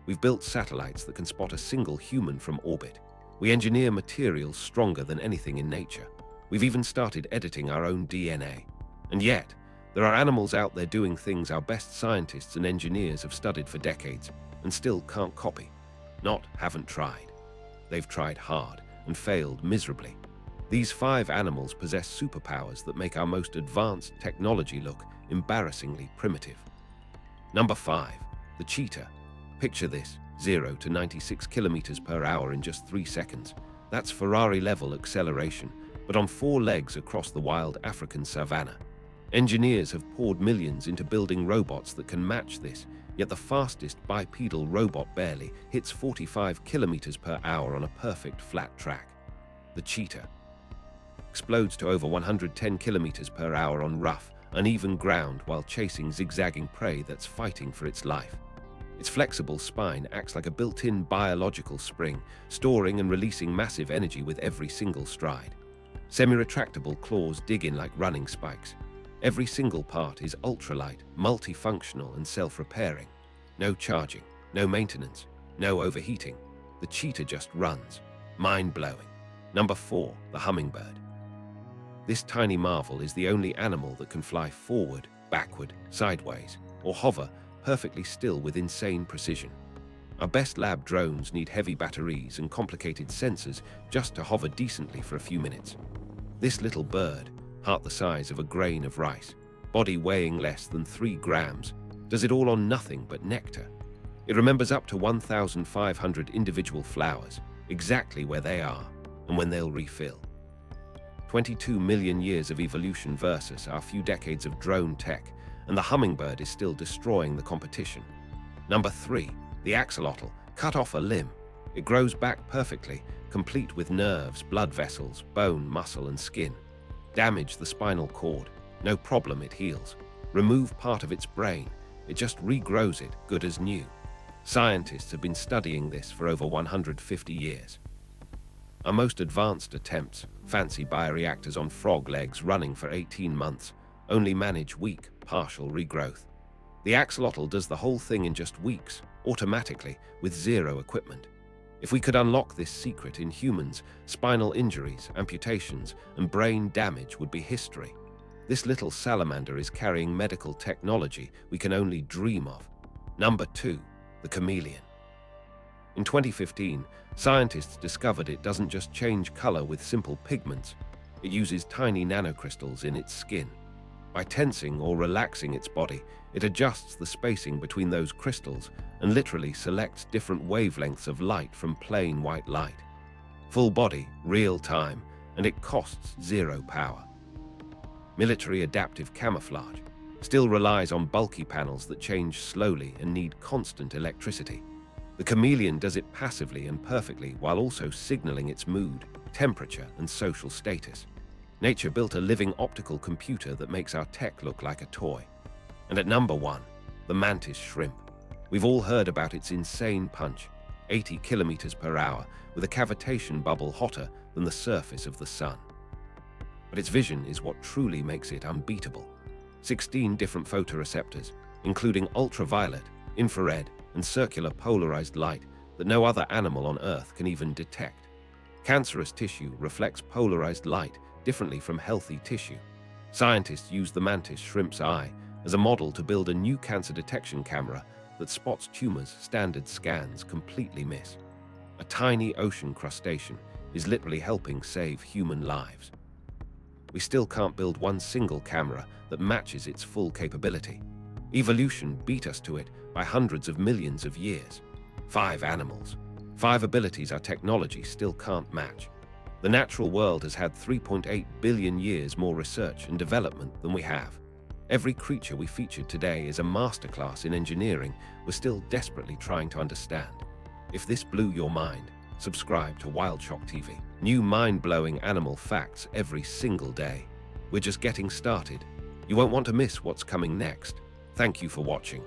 We've built satellites that can spot a single human from orbit. We engineer materials stronger than anything in nature. We've even started editing our own DNA. And yet, there are animals out there doing things our best scientists and engineers have studied for decades and still can't copy. Not haven't tried. They've tried hard and failed miserably. These 5 animals possess superpowers that make our most advanced technology look embarrassingly primitive. Number 5. The cheetah. Picture this, 0 to 96 kilometers per hour in just 3 seconds. That's Ferrari-level acceleration, but on 4 legs across the wild African savanna. Engineers have poured millions into building robots that can match this, yet the fastest bipedal robot barely hits 45 kilometers per hour on a perfect flat track. The cheetah explodes to over 110 kilometers per hour on rough, uneven ground while chasing zigzagging prey that's fighting for its life. Its flexible spine acts like a built-in biological spring, storing and releasing massive energy with every single stride. Semi-retractable claws dig in like running spikes. Every single part is ultralight, multifunctional, and self-repairing. No charging, no maintenance, no overheating. The cheetah just runs. Mind-blowing. Number 4, the hummingbird. This tiny marvel is the only animal that can fly forward, backward, sideways, or hover perfectly still with insane precision. Our best lab drones need heavy batteries and complicated sensors just to hover decently for a few minutes. This little bird, heart the size of a grain of rice, body weighing less than 3 grams, does it all on nothing but nectar. It remembers up to 1,500 individual flowers, exactly where they are and when they'll refill. 22 million years of evolution versus our few decades of drone tech, and the hummingbird is still destroying the competition. Number 3, the axolotl. Cut off a limb. It grows back perfectly, complete with nerves, blood vessels, bone, muscle, and skin. Damage the spinal cord. No problem, it heals. Remove part of its brain. It just regrows it, good as new. Scientists have been studying this for over 150 years. Our most advanced attempts, fancy bioreactors on frog legs running for 18 months, only manage weak, partial regrowth. The axolotl does the whole thing in just weeks, automatically, with 0 equipment. If we could unlock this secret in humans, spinal injuries, amputations, and brain damage would be history. This little salamander is carrying medical technology we can only dream of. Number 2, the chameleon. In 2015, scientists discovered it doesn't just change color with simple pigments, it uses tiny nanocrystals in its skin. By tensing or relaxing its body, it adjusts the spacing between those crystals and literally selects different wavelengths of light from plain white light. Full body, real time, and it costs 0 power. Military adaptive camouflage still relies on bulky panels that change slowly and need constant electricity. The chameleon does it passively and perfectly while also signaling its mood, temperature, and social status. Nature built a living optical computer that makes our tech look like a toy. And at number 1, the mantis shrimp. We've all heard about its insane punch, 80 kilometers per hour, with a cavitation bubble hotter than the surface of the sun. But its vision is what truly makes it unbeatable. 16 different photoreceptors, including ultraviolet, infrared, and circular polarized light that no other animal on Earth can even detect. Cancerous tissue reflects polarized light differently from healthy tissue. Scientists use the mantis shrimp's eye as a model to build a new cancer detection camera that spots tumors standard scans completely miss. A tiny ocean crustacean is literally helping save human lives. We still can't build one single camera that matches its full capability. Evolution beat us to it by hundreds of millions of years. 5 animals, 5 abilities our technology still can't match. The natural world has had 3.8 billion years more research and development than we have. Every creature we featured today is a masterclass in engineering we're still desperately trying to understand. If this blew your mind, subscribe to WildShock TV. New mind-blowing animal facts every single day. We're just getting started. You won't want to miss what's coming next. Thank you for watching.